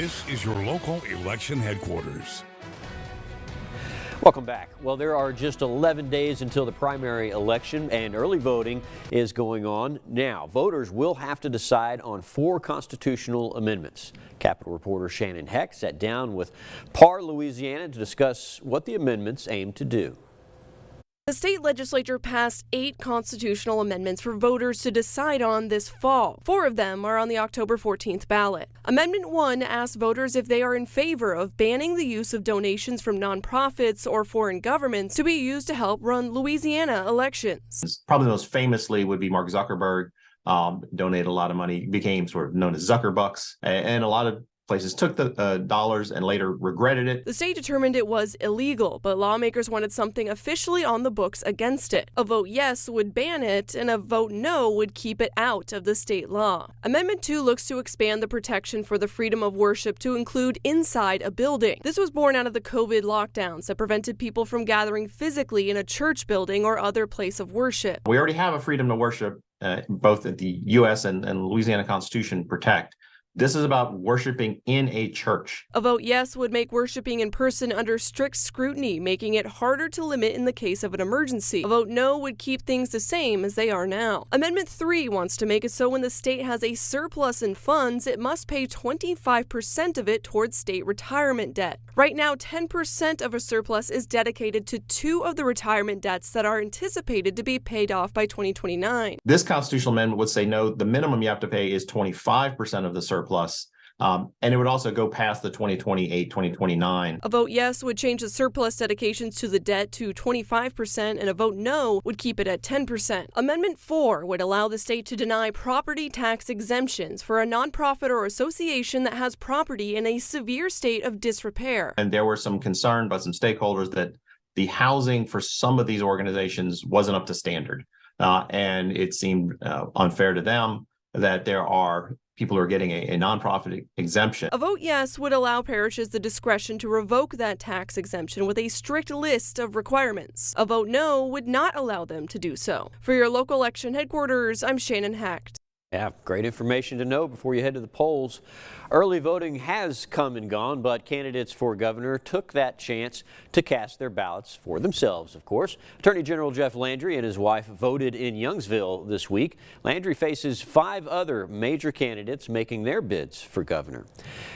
This is your local election headquarters. Welcome back. Well, there are just 11 days until the primary election, and early voting is going on now. Voters will have to decide on 4 constitutional amendments. Capitol reporter Shannon Heck sat down with PAR Louisiana to discuss what the amendments aim to do. The state legislature passed 8 constitutional amendments for voters to decide on this fall. 4 of them are on the October 14th ballot. Amendment 1 asks voters if they are in favor of banning the use of donations from nonprofits or foreign governments to be used to help run Louisiana elections. Probably most famously would be Mark Zuckerberg. Donated a lot of money, became sort of known as Zuckerbucks, and a lot of places took the dollars and later regretted it. The state determined it was illegal, but lawmakers wanted something officially on the books against it. A vote yes would ban it, and a vote no would keep it out of the state law. Amendment 2 looks to expand the protection for the freedom of worship to include inside a building. This was born out of the COVID lockdowns that prevented people from gathering physically in a church building or other place of worship. We already have a freedom to worship, both that the U.S. and Louisiana Constitution protect. This is about worshiping in a church. A vote yes would make worshiping in person under strict scrutiny, making it harder to limit in the case of an emergency. A vote no would keep things the same as they are now. Amendment 3 wants to make it so when the state has a surplus in funds, it must pay 25% of it towards state retirement debt. Right now, 10% of a surplus is dedicated to 2 of the retirement debts that are anticipated to be paid off by 2029. This constitutional amendment would say no, the minimum you have to pay is 25% of the surplus. And it would also go past the 2028-2029. A vote yes would change the surplus dedications to the debt to 25%, and a vote no would keep it at 10%. Amendment 4 would allow the state to deny property tax exemptions for a nonprofit or association that has property in a severe state of disrepair. And there were some concern by some stakeholders that the housing for some of these organizations wasn't up to standard. And it seemed unfair to them that there are people who are getting a nonprofit exemption. A vote yes would allow parishes the discretion to revoke that tax exemption with a strict list of requirements. A vote no would not allow them to do so. For your local election headquarters, I'm Shannon Hecht. Yeah, great information to know before you head to the polls. Early voting has come and gone, but candidates for governor took that chance to cast their ballots for themselves, of course. Attorney General Jeff Landry and his wife voted in Youngsville this week. Landry faces 5 other major candidates making their bids for governor.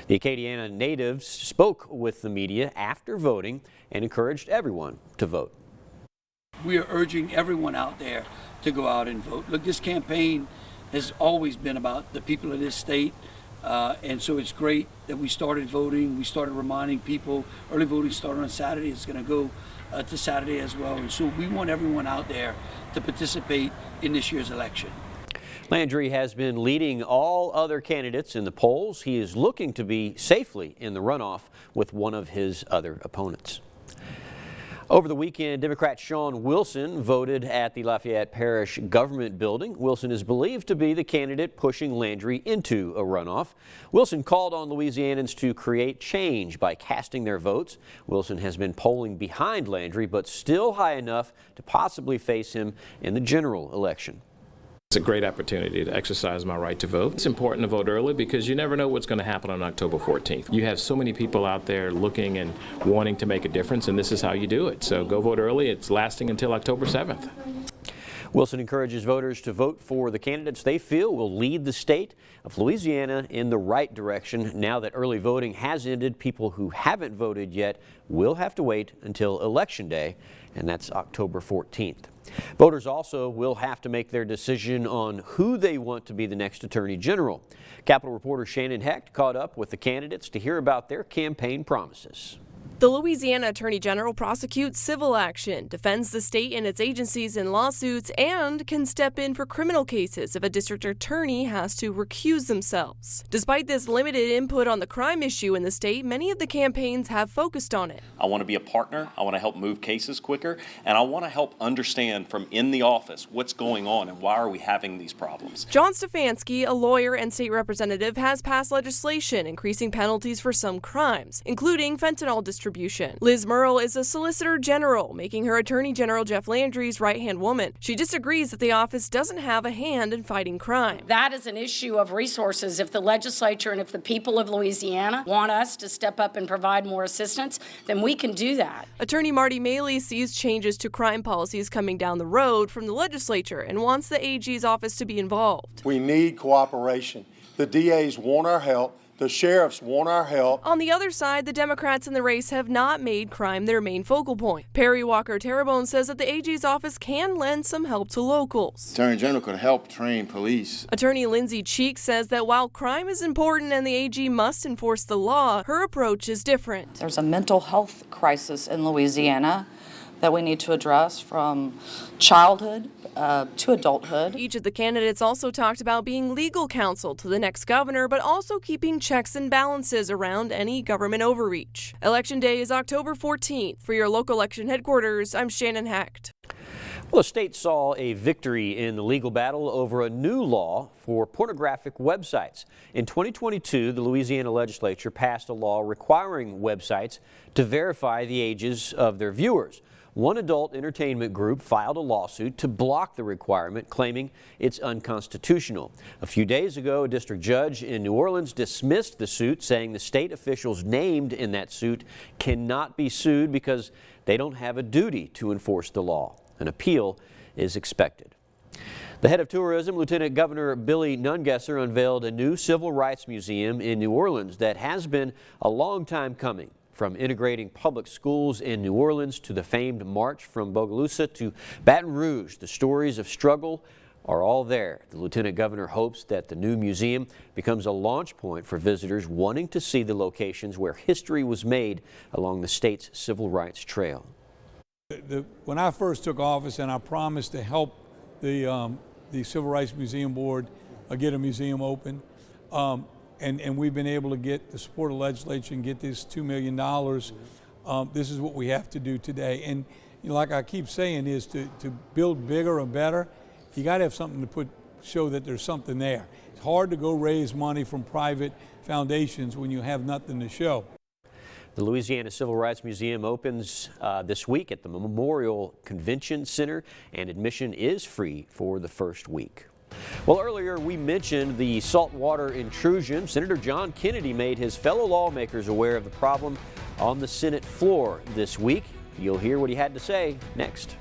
The Acadiana natives spoke with the media after voting and encouraged everyone to vote. We are urging everyone out there to go out and vote. Look, this campaign has always been about the people of this state, and so it's great that we started voting. We started reminding people early voting started on Saturday. It's going to go to Saturday as well, and so we want everyone out there to participate in this year's election. Landry has been leading all other candidates in the polls. He is looking to be safely in the runoff with one of his other opponents. Over the weekend, Democrat Sean Wilson voted at the Lafayette Parish Government Building. Wilson is believed to be the candidate pushing Landry into a runoff. Wilson called on Louisianans to create change by casting their votes. Wilson has been polling behind Landry, but still high enough to possibly face him in the general election. It's a great opportunity to exercise my right to vote. It's important to vote early because you never know what's going to happen on October 14th. You have so many people out there looking and wanting to make a difference, and this is how you do it. So go vote early. It's lasting until October 7th. Wilson encourages voters to vote for the candidates they feel will lead the state of Louisiana in the right direction. Now that early voting has ended, people who haven't voted yet will have to wait until Election Day, and that's October 14th. Voters also will have to make their decision on who they want to be the next Attorney General. Capitol reporter Shannon Hecht caught up with the candidates to hear about their campaign promises. The Louisiana Attorney General prosecutes civil action, defends the state and its agencies in lawsuits, and can step in for criminal cases if a district attorney has to recuse themselves. Despite this limited input on the crime issue in the state, many of the campaigns have focused on it. I want to be a partner, I want to help move cases quicker, and I want to help understand from in the office what's going on and why are we having these problems. John Stefanski, a lawyer and state representative, has passed legislation increasing penalties for some crimes, including fentanyl distribution distribution. Liz Murrell is a Solicitor General, making her Attorney General Jeff Landry's right-hand woman. She disagrees that the office doesn't have a hand in fighting crime. That is an issue of resources. If the legislature and if the people of Louisiana want us to step up and provide more assistance, then we can do that. Attorney Marty Maley sees changes to crime policies coming down the road from the legislature and wants the AG's office to be involved. We need cooperation. The DAs want our help. The sheriffs want our help. On the other side, the Democrats in the race have not made crime their main focal point. Perry Walker Terrebonne says that the AG's office can lend some help to locals. Attorney General could help train police. Attorney Lindsay Cheek says that while crime is important and the AG must enforce the law, her approach is different. There's a mental health crisis in Louisiana that we need to address from childhood to adulthood. Each of the candidates also talked about being legal counsel to the next governor, but also keeping checks and balances around any government overreach. Election Day is October 14th. For your local election headquarters, I'm Shannon Hecht. Well, the state saw a victory in the legal battle over a new law for pornographic websites. In 2022, the Louisiana legislature passed a law requiring websites to verify the ages of their viewers. One adult entertainment group filed a lawsuit to block the requirement, claiming it's unconstitutional. A few days ago, a district judge in New Orleans dismissed the suit, saying the state officials named in that suit cannot be sued because they don't have a duty to enforce the law. An appeal is expected. The head of tourism, Lieutenant Governor Billy Nungesser, unveiled a new civil rights museum in New Orleans that has been a long time coming. From integrating public schools in New Orleans to the famed march from Bogalusa to Baton Rouge, the stories of struggle are all there. The Lieutenant Governor hopes that the new museum becomes a launch point for visitors wanting to see the locations where history was made along the state's civil rights trail. When I first took office and I promised to help the Civil Rights Museum Board get a museum open, and we've been able to get the support of the legislature and get this $2 million. This is what we have to do today. And like I keep saying, is to build bigger and better, you got to have something to show that there's something there. It's hard to go raise money from private foundations when you have nothing to show. The Louisiana Civil Rights Museum opens this week at the Memorial Convention Center, and admission is free for the first week. Well, earlier we mentioned the saltwater intrusion. Senator John Kennedy made his fellow lawmakers aware of the problem on the Senate floor this week. You'll hear what he had to say next.